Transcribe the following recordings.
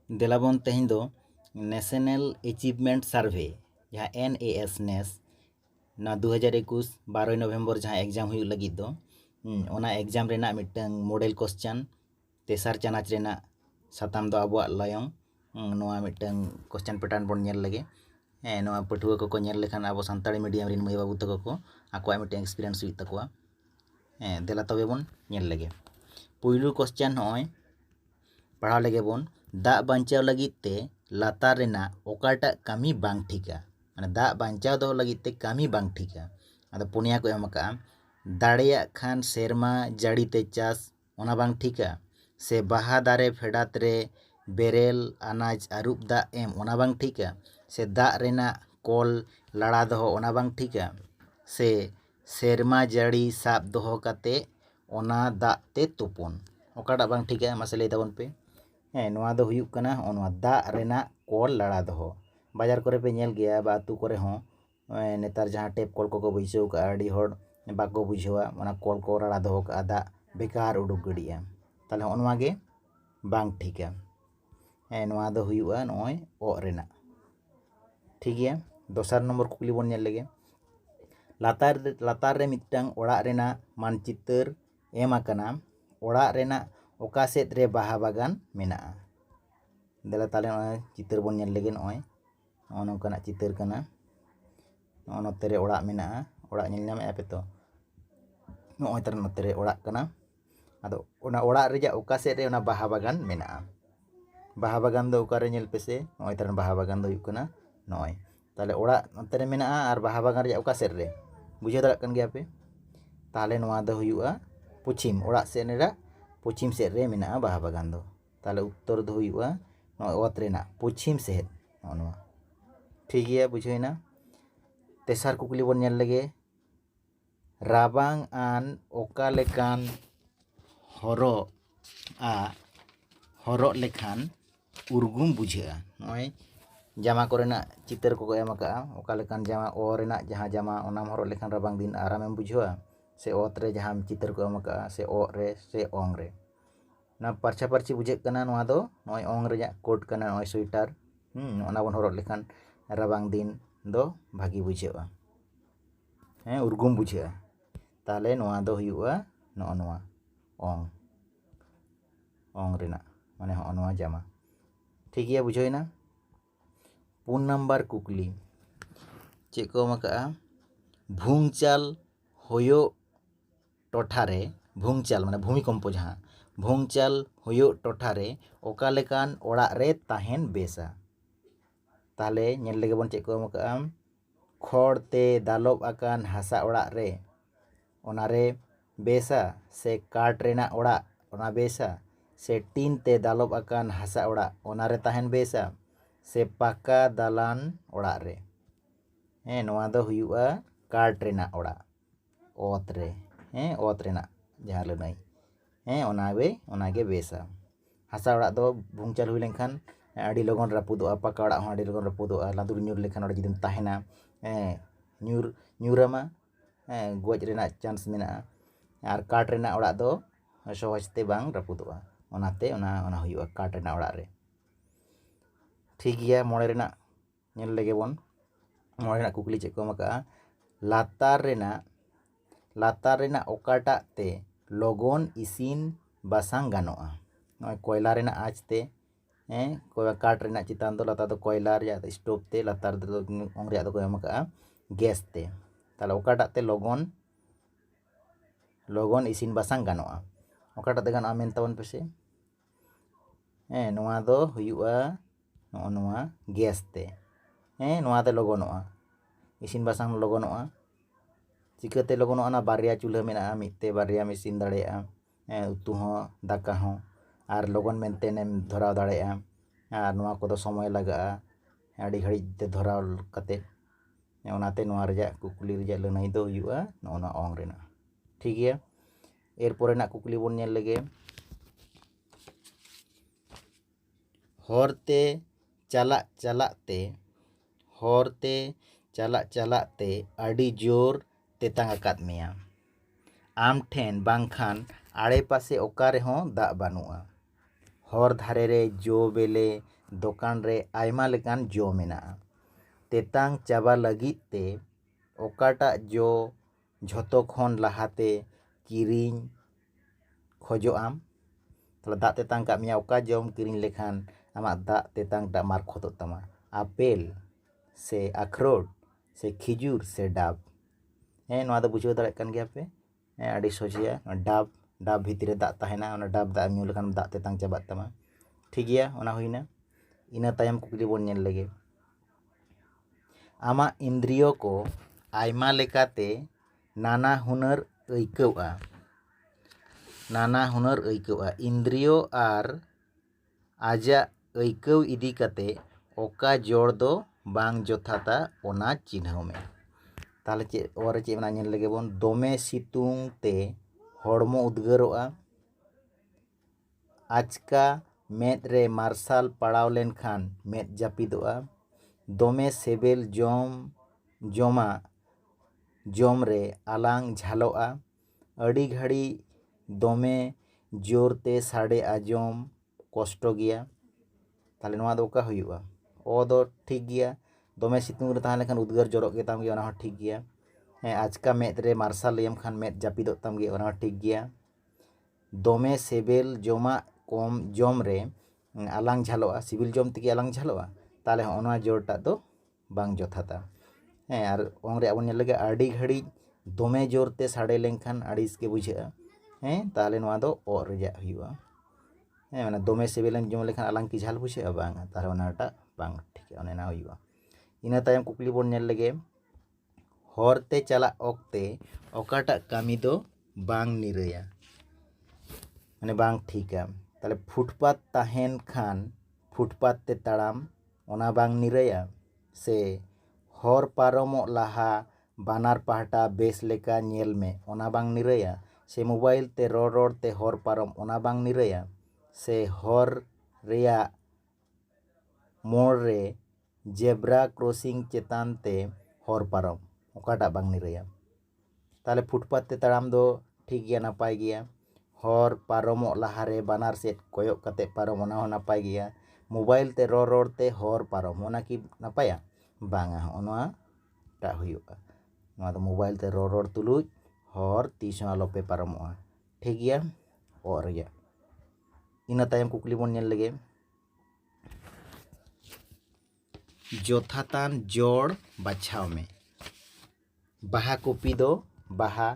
देलाबन तेहें दो national achievement सर्वे जहाँ NAS नेस ना 2021 12 नवंबर जहाँ एग्जाम हुई लगी दो ओना एग्जाम रेना मिटन मॉडल क्वेश्चन तेसार चानाच रेना साताम दो आबुआ लायंग नोआ मिटन क्वेश्चन पैटर्न बन नेल लगे नोआ पठुआ को नेल लेखान आबो सानताड़ी मीडियम रिन मई बाबू तको को आको मिटन एक्सपीरियंस हुई तकोआ देला तबे बन नेल लगे पुइलु क्वेश्चन होय पढ़ा लगे बन दा बांचाव लगित ते लातार रेना ओकाटा कामी बांग ठीका माने दा बांचाव दो लगित ते कामी बांग ठीका आदा पुनिया को एमका दाड़िया खान सेरमा जाड़ी ते चास ओना बांग ठीका से बाहा दारे फेडात रे बेरेल अनाज अरूप दा एम ओना बांग ठीका से दा रेना कॉल लड़ा दो ओना बांग ठीका से सेरमा जाड़ी साब दो काते ओना दा ते तुपुन ओकाटा बांग ठीका मासे लई ताबन पे नोआ दो हुयुक कना ओनवा दा रेना कॉल लड़ा दो बाजार करे पे नेल गया बा आतु करे हो नेतार जहाँ टेप कॉल को बैसो का आड़ी होड़ बाको बुझेवा ओना कॉल को लड़ा दो का दा बेकार उडुक गड़िया ताले ओनवा गे बांग ठीका नोआ दो हुयुआ नोय ओ रेना ठीक गया दोसर नंबर कुकली बन नेल लेगे लातार रे मिटांग ओड़ा रेना मानचित्र एम आकना ओड़ा रेना ओका सेद रे बाहा बागान मेना देला ताले चित्र बन नेल लेगे नोय नोंकाना चित्र कना नोते रे ओड़ा मेना ओड़ा नेल नामे पे तो नोय तार नोते रे ओड़ा कना आदो ओना ओड़ा रेजा ओका सेद रे ओना बाहा बागान मेना बाहा बागान दो ओकारे नेल पेसे नोय तार बाहा बागान दो हुयुक कना नोय ताले ओड़ा नोते रे मेना आर बाहा बागान रेजा ओका सेद रे बुझे दाड़ा कन गया पे ताले नोआ दो हुयुआ पश्चिम ओड़ा सेद रे पश्चिम सेद रे मेना बाहा बागान दो ताले उत्तर दो हुयुआ नोय ओत रेना पश्चिम सेद नोआ ठीक गया बुझेना तेसार कुकली बन नेल लगे राबांग आन ओका लेकान हरो आ हरो लेखान उर्गुम बुझेगा नोय जामा कोरेना चित्र को एम का ओका लेकान जामा ओ रेना जहाँ जामा ओनाम हरो लेखान राबांग दिन आरामेम बुझेवा से ओत रे जहाँ चित्र को एम का से ओ रे से ओंग रे ना परछा परछी बुझे कना नोआ दो नोय ओंग रे कोट कना नोय स्वेटर ओना बन हरो लेखान राबांग दिन दो भागी बुझेवा उर्गुम बुझेगा ताले नोआ दो हुयुआ नो नोआ ओंग ओंग रेना माने हो नोआ जामा ठीक गया बुझेना 4 नंबर कुकली चे को मका भूंगचाल होयो टोठारे भूंगचाल माने भूमिकम्प जहाँ भूंगचाल होयो टोठारे ओका लेकान ओड़ा रे ताहेन बेसा ताले नेल लेगे बन चे को मका खोड़ ते दालोब आकान हासा ओड़ा रे ओनारे बेसा से काट रेना ओड़ा ओना बेसा से टीन ते दालोब आकान हासा ओड़ा ओनारे ताहेन बेसा से पाका दालान ओड़ा रे नोआ दो हुयुआ काट रेना ओड़ा ओत रे ओत रेना जहाँ लनई ओनागे बेसा हासा ओड़ा दो भूंगचाल हुई लेनखान आड़ी लगन रापुदोआ पाका ओड़ा हो आड़ी लगन रापुदोआ लादुर ᱧᱩᱨ लेखान ओड़ा जुदिम ताहेना ᱧᱩᱨᱟमा गज रेना चांस मेना आर काट रेना ओड़ा दो सहजते बांग रापुदोआ ओनाते ओना हुयुआ काट रेना ओड़ा रे ठीक गया मोड़े रेना नेल लेगे बन मोड़े रेना कुकली चे को मका लातार रेना ओकाटा ते लोगन इसिन बासांग गानोआ नोय कोयला रेना आज ते काट रेना चितान दो लातार दो कोयला रे स्टोव ते लातार दो ओंग रे दो को एमका गैस ते ताले ओकाटा ते लोगन इसिन बासांग गानोआ ओकाटा ते गानोआ मेन ताबन पेसे नोआ दो हुयुआ नोआ गैस ते नोआ ते लगनोआ इसिन बासांग लगनोआ चिकाते लगनोआ ना बारिया चूल्हा मेना मिते बारिया मेसिन दाड़ेया उतु हो दाका हो आर लगन मेनते नेम धराव दाड़ेया आर नोआ को दो समय लगा आड़ी घड़ी ते धराव कते ओनाते नोआ रेजा कुकली रेजा लनई दो हुयुआ नोना ओंग रेना ठीक गया एरपर रेना कुकली बन नेल लेगे हरते चला ते आड़ी जोर तेतांग आकाद मेया आम ठेन बांखान आड़े पासे ओका रेहों दा बानुआ हर धारे रे जो बेले दोकान रे आयमा लेकान जो मेनागा। तेतांग चाबा लगित ते ओकाटाग जो झोतो खन लाहाते किरिंग खोजो आम ताहले दाग तेतांग का मिया ओका जम किरिंग लेखान आमा दाग तेतांग टा मारखोतो तमा आपेल से अखरोट से खिजुर से डाब नोआ दो बुझाव दाड़ेयाग कान गया पे आड़ी सोजिया डाब डाब भितरे दाग ताहेना ओना डाब दाग ᱧᱩ लेखान दाग तेतांग चाबाग तमा ठीक गया ओना हुईना। इना तायम कुकली बोन नेल लेगे आमा इंद्रियो को आयमा लेकाते नाना हुनर अइकौआ नाना हुनर अइकौआ इंद्रियो आर आजा अइकौ इदी काते ओका जोड़ दो बांग जोथाता ओना चिन्हाव में। ताहले चे ओरे चे मेना नेल लेगे बोन दोमे सितुंग ते हड़मो उद्गारोआ आचका मेद रे मार्शल पड़ाव लेनखान मेद जापिदोआ दोमे सेबेल जोमा जोम रे आलांग झालोआ अड़ी घड़ी दोमे जोरते साड़े आजोम कष्टो गया। ताहले नोआ दो ओका हुयुआ ओ दो ठीक गया दोमे सितुंग रे ताहे लेखान उद्गार जोरोग गे ताम गया ओना हो ठीक गया। आचका मेद रे मार्शल लेम खान मेद जापिदोग ताम गया ओना हो ठीक गया। दोमे सेबेल जोमा कम जोम रे आलांग झालोआ सिबिल जोम तेगे आलांग झालोआ ताहले ओना जोड़टा दो बांग जोथाता आर ओंग रे आबोन नेल लेगे आड़ी घड़ी दोमे जोरते साड़े लेनखान आड़िस के बुझागा ताहले नोआ दो ओ रेजा हुयुआ माने दोमे सेबेलेम जोम लेखान आलांग की झाल बुझागा बांग ताहले ओनाटा बांग ठीक ओने ना हुयुआ। इना तायम कुकली बोन नेल लेगे हरते चला ओक्ते ओकाटा कामी दो बांग निराया माने बांग ठीका ताहले फुटपाथ ताहेन खान फुटपाथ ते ताड़ाम ओना बांग निराया से हर पारमो लाहा बानार पाहटा बेस लेका नेल में ओना बांग निराया से मोबाइल ते रोड ते हर पारम ओना बांग निराया से हर रेया मोड़ रे जेब्रा क्रॉसिंग चेतान ते हर पारम ओकाटा बांग निराया। ताहले फुटपाथ ते ताड़ाम दो ठीक गया नापाय गया हर पारमो लाहारे बानार सेट कोयक कते पारम ओना हो नापाय गया मोबाइल ते रोड ते हर पारम ओना की नापाया बांगा ओना टा हुयुआ नोआ दो मोबाइल ते रोड तुलुज हर तीस आलोपे पारमोआ ठीक गया ओ रेया। इना तायम कुकली बोन नेल लेगे जोथातान जोड़ बाछाव में बाहा कपि दो बाहा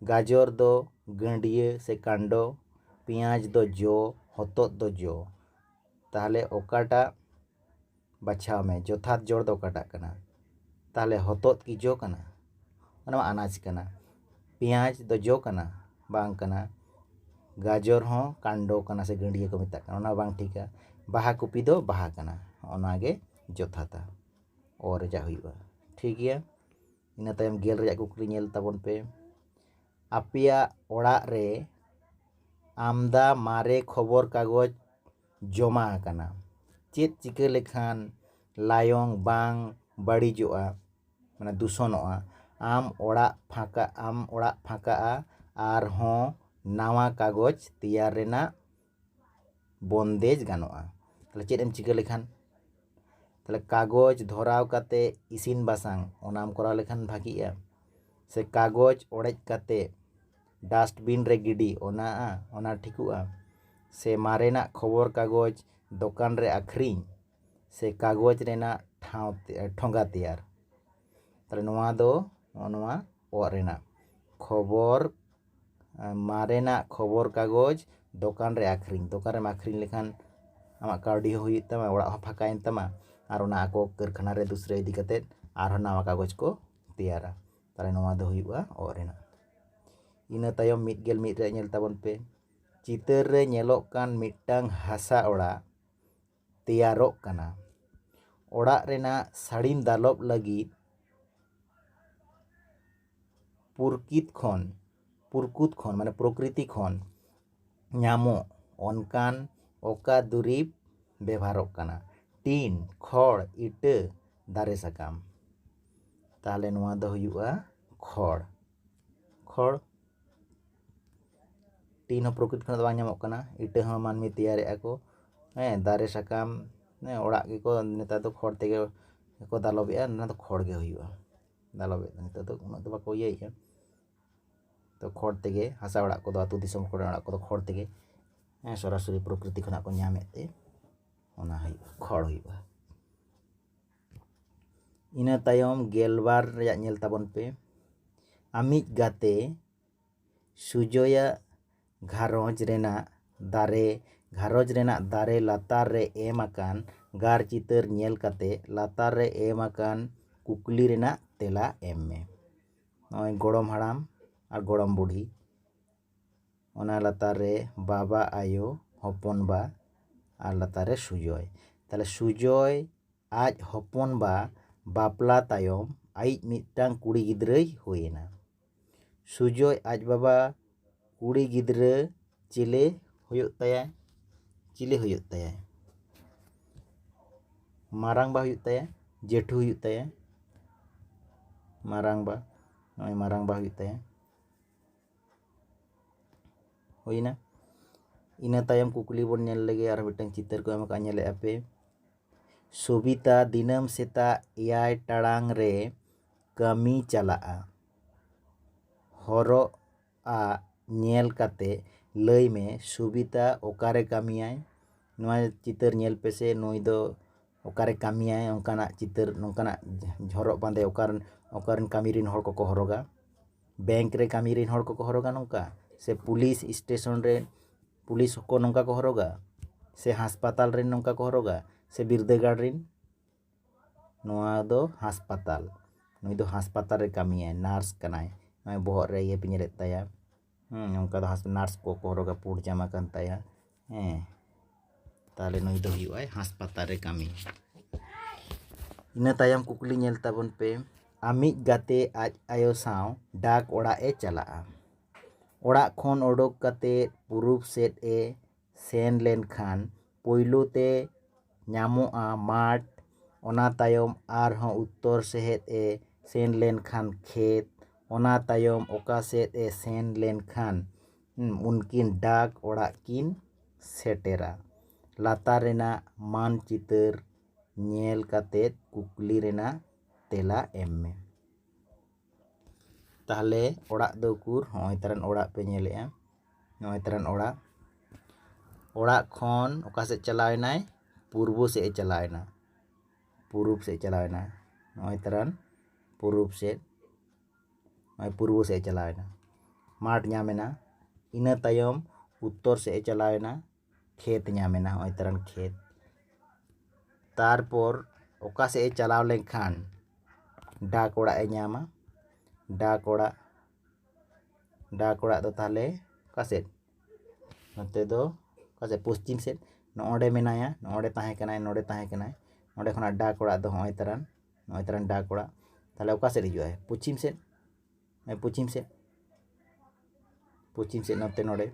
गाजर दो गंडिया से कांडो पियाज दो जो हतोत दो जो ताहले ओकाटा बाछाव में जोथात जोड़ दो ओकाटा कना ताहले हतोत की जो कना ओना अनाज कना पियाज दो जो कना बांग कना गाजर हो कांडो कना से गंडिया को मेता कना ओना बांग ठीका बाहा कपि दो बाहा कना ओनागे जोथाता और जा हुयुआ ठीक गया। इना तायम गेल रेया कुकली नेल ताबोन पे आपिया ओड़ा रे आमदा मारे खबर कागज जमा आकाना चेत चिका लेखान लायंग बांग बाड़िजोआ माने दूषणोआ आम ओड़ा फाँका आर हों नावा कागज तैयार रेना बंदेज गानोआ। ताहले चेत एम चिका लेखान ताहले कागज धराव काते इसिन बासांग ओनाम कराव लेखान भागिया से कागज ओड़ेज काते डस्टबिन रे गिडी ओना ठिकुआ से मारेना खबर कागज दोकान रे आखरिंग से कागज रेना ठाव ठोंगा तैयार ताहले नोआ दो नोआ ओ रेना खबर मारेना खबर कागज दोकान रे आखरिंग लेखान आमा कावडी हो हुयुग तमा ओड़ा हो फाकायन तमा आर ओना आको कारखाना रे दूसरे इदी काते आर नावा कागज को तैयारा ताहले नोआ दो हुयुगा ओ रेना। इना तायम मिदगेल मिद रे नेल ताबोन पे चितर रे नेलोग कान मिदटांग हासा ओड़ा तैयारोग काना ओड़ा रेना साड़ीम दालोब लगिद पुरकुत खन माने प्रकृति खन ᱧᱟᱢᱚᱜ অনকান ओका दुरीब व्यवहारोग काना टीन खड़ इटा दारे साकाम ताहले नोआ दो हुयुआ खड़ टीन हो प्रकृति खन दो बांग ᱧᱟᱢᱚᱜ काना इटा हो मानमी तैयारे आको दारे साकाम ओड़ा गेको नेता दो खड़ तेगे को दालबेआ ना तो खड़ गे हुआ दालबे नेता दो उना दो बाको इयेया तो खड़ तेगे हासा ओड़ा को दो आतु दिसम खड़ ओड़ा को दो खड़ तेगे सरासरि प्रकृति खना को ᱧᱟᱢᱮᱫ ᱛᱮ ᱚᱱᱟ ᱦᱩᱭᱩᱜᱼᱟ ᱠᱷᱚᱲ ᱦᱩᱭᱩᱜᱼᱟ ᱤᱱᱟᱹ ᱛᱟᱭᱚᱢ ᱜᱮᱞᱵᱟᱨ ᱨᱮᱭᱟᱜ ᱧᱮᱞ ᱛᱟᱵᱚᱱ ᱯᱮ ᱟᱢᱤᱡ ᱜᱟᱛᱮ ᱥᱩᱡᱚᱭᱟᱜ ᱜᱷᱟᱨᱚᱸᱡᱽ ᱨᱮᱱᱟᱜ ᱫᱟᱨᱮ ᱞᱟᱛᱟᱨ ᱨᱮ ᱮᱢ ᱟᱠᱟᱱ ᱜᱟᱨ ᱪᱤᱛᱟᱹᱨ ᱧᱮᱞ ᱠᱟᱛᱮ ᱞᱟᱛᱟᱨ ᱨᱮ ᱮᱢ ᱟᱠᱟᱱ ᱠᱩᱠᱞᱤ ᱨᱮᱱᱟᱜ ᱛᱮᱞᱟ ᱮᱢ ᱢᱮ ᱱᱚᱜᱼᱚᱭ ᱜᱚᱲᱚᱢ ᱦᱟᱲᱟᱢ ᱟᱨ ᱜᱚᱲᱚᱢ ᱵᱩᱰᱷᱤ ᱚᱱᱟ ᱞᱟᱛᱟᱨ ᱨᱮ ᱵᱟᱵᱟ ᱟᱭᱳ ᱦᱚᱯᱚᱱ ᱵᱟ ᱟᱨ ᱞᱟᱛᱟᱨ ᱨᱮ ᱥᱩᱡᱚᱭ ᱛᱟᱦᱞᱮ ᱥᱩᱡᱚᱭ ᱟᱡ ᱦᱚᱯᱚᱱ ᱵᱟ ᱵᱟᱯᱞᱟ ᱛᱟᱭᱚᱢ ᱟᱭᱤᱡ ᱢᱤᱫᱴᱟᱝ ᱠᱩᱲᱤ ᱜᱤᱫᱽᱨᱟᱹᱭ ᱦᱩᱭᱮᱱᱟ ᱥᱩᱡᱚᱭ ᱟᱡ ᱵᱟᱵᱟ ᱠᱩᱲᱤ ᱜᱤᱫᱽᱨᱟᱹ ᱪᱤᱞᱤ ᱦᱩᱭᱩᱜ ᱛᱟᱭᱟ ᱢᱟᱨᱟᱝ ᱵᱟ ᱦᱩᱭᱩᱜ ᱛᱟᱭᱟ ᱡᱮঠᱩ ᱦᱩᱭᱩᱜ ᱛᱟᱭᱟ ᱢᱟᱨᱟᱝ ᱵᱟ ᱱᱚᱜᱼᱚᱭ ᱢᱟᱨᱟᱝ ᱵᱟ ᱦᱩᱭᱩᱜ ᱛᱟᱭᱟ ᱦᱩᱭᱱᱟ ᱤᱱᱟᱹ ᱛᱟᱭᱚᱢ ᱠᱩᱠᱞᱤ ᱵᱚᱱ ᱧᱮᱞ ᱞᱮᱜᱮ ᱟᱨ ᱢᱤᱫᱴᱟᱝ ᱪᱤᱛᱟᱹᱨ ᱠᱚ ᱮᱢ ᱟᱠᱟᱫ ᱧᱮᱞᱮᱫᱼᱟ ᱯᱮ ᱥᱩᱵᱤᱛᱟ ᱫᱤᱱᱟᱹᱢ ᱥᱮᱛᱟᱜ 7 ᱴᱟᱲᱟᱝ ᱨᱮ ᱠᱟᱹᱢᱤ ᱪᱟᱞᱟᱜᱼᱟ ᱦᱚᱨᱚᱜᱼᱟ ᱧᱮᱞ ᱠᱟᱛᱮ ᱞᱟᱹᱭ ᱢᱮ ᱥᱩᱵᱤᱛᱟ ᱚᱠᱟᱨᱮ ᱠᱟᱹᱢᱤᱭᱟᱭ ᱱᱚᱣᱟ ᱪᱤᱛᱟᱹᱨ ᱧᱮᱞ ᱯᱮᱥᱮ ᱱᱩᱭ ᱫᱚ ᱚᱠᱟᱨᱮ ᱠᱟᱹᱢᱤᱭᱟᱭ ᱚᱱᱠᱟᱱᱟᱜ ᱪᱤᱛᱟᱹᱨ ᱱᱚᱝᱠᱟᱱᱟᱜ ᱦᱚᱨᱚᱜ ᱵᱟᱸᱫᱮ ᱚᱠᱟᱨᱮᱱ ᱠᱟᱹᱢᱤ ᱨᱮᱱ ᱦᱚᱲ ᱠᱚᱠᱚ ᱦᱚᱨᱚᱜᱟ ᱵᱮᱝᱠ ᱨᱮ ᱠᱟᱹᱢᱤ ᱨᱮᱱ ᱦᱚᱲ ᱠᱚᱠᱚ ᱦᱚᱨᱚᱜᱟ ᱱᱚᱝᱠᱟ ᱥᱮ ᱯᱩᱞᱤᱥ ᱥᱴᱮᱥᱚᱱ ᱨᱮ पुलिस को नौका को हरोगा से हास्पाताल रे नौका को हरोगा से बिरदागार रे नोआ दो हास्पाताल नुई दो हास्पाताल रे कामिया नार्स कनाय नोय बोहर रे ये पिनेरे ताया नौका दो नार्स को हरोगा पुड जामा कान ताया ताले नुई दो हुआ हास्पाताल रे कामी इना तायम कुकली नेल ताबन पे आमिज गाते आज आयो साव डाक ओड़ा ए चला ओड़ा खन ओडोक कते पुरुब सेट ए सेन लेन खान पोइलो ते ᱧᱟᱢᱚᱜᱼᱟ माठ ओना तायम आर हों उत्तर सेहेद ए सेन लेन खान खेत ओना तायम ओका सेद ए सेन लेन खान उनकिन डाक ओड़ा किन सेटेरा लातार रेना मान चितर ñel kate कुकली रेना तेला एम में ताहले ओड़ा दो कुर होय तरन ओड़ा पे ñele'a नोय तरन ओड़ा खन ओका से चलावनाय पूर्व से चलावना पूर्व से चलावना नोय तरन पूर्व से नोय पूर्व से चलावना माठ ñaमेना इना तायम उत्तर से चलावना खेत ñaमेना होय तरन खेत तारपर ओका से चलाव लेनखान डाक ओड़ा ए ñama डाक ओड़ा दो ताहले कासेट नते दो कासे पश्चिम सेट नोडे मेनाया नोडे ताहे कनाय नोडे खना डाक ओड़ा दो होय तरन डाक ओड़ा ताहले ओका सेट हिजुआ पश्चिम सेट नते नोडे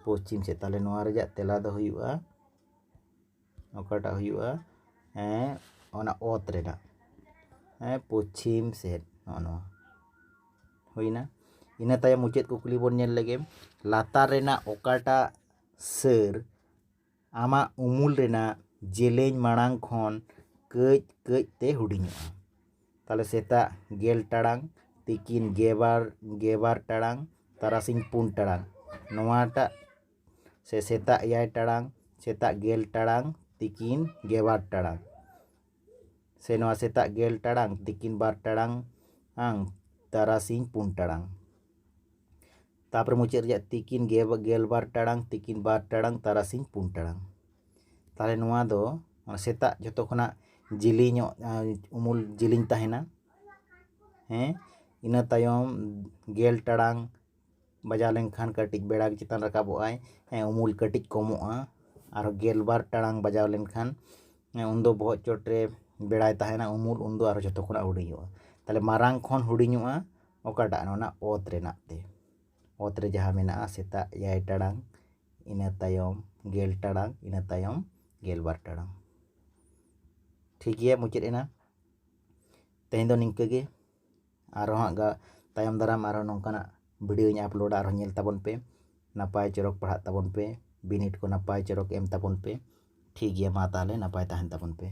पश्चिम सेट ताहले नोआ रेजा तेला दो हुआ ओकाटा हुआ ओना ओत रेना पश्चिम सेट नोआ हुईना इना तायम मुचेद कुकली बोन नेल लेगे लातार रेना ओकाटा सर आमा उमुल रेना जेलेñ माड़ांग खन कई ते हुडिङा ताले सेता 10 टाड़ांग तिकिन गेबार टाड़ांग तारासिंग 4 टाड़ांग नोआटा से सेता 9 टाड़ांग सेता 10 टाड़ांग तिकिन गेबार टाड़ांग से नोआ सेता 10 टाड़ांग तिकिन 2 टाड़ांग तारासिंग 4 टाड़ांग तापर मुचाद रेया तिकिन 12 टाड़ांग तिकिन 2 टाड़ांग तारासिंग 4 टाड़ांग ताले नोआ दो सेता जतो खना जिलिङ उमुल जिलिङ ताहेना इना तायम 10 टाड़ांग बजा लेनखान कटिज बेड़ा चितान रकाबोआय उमुल कटिज कमोआ आरो 12 टाड़ांग बजाव लेनखान उन्दो बहुत चोटरे बेड़ाय ताहेना उमुल उन्दो आरो जतो खना हुडिङोआ ताले मारांग खन हुडिङोआ ओकाटा ओना ओत रेनाक ते ओत रे जहाँ मेना सेता 9 टाड़ांग इना तायम 10 टाड़ांग इना तायम 12 टाड़ांग ठीक गया मुचाद एना तेहें दो निंका गे आरो हाँ तायम दाराम आरो नोंकाना वीडियो अपलोड आरो ñel ताबन पे नापाय चरक पढ़ा ताबन पे ᱵᱤᱱᱤᱰ ᱠᱚ ᱱᱟᱯᱟᱭ ᱪᱚᱨᱚᱠ ᱮᱢ ᱛᱟᱵᱚᱱ ᱯᱮ। ᱴᱷᱤᱠ ᱜᱮᱭᱟ ᱢᱟ ᱛᱟᱦᱚᱞᱮ ᱱᱟᱯᱟᱭ ᱛᱟᱦᱮᱱ ᱛᱟᱵᱚᱱ ᱯᱮ।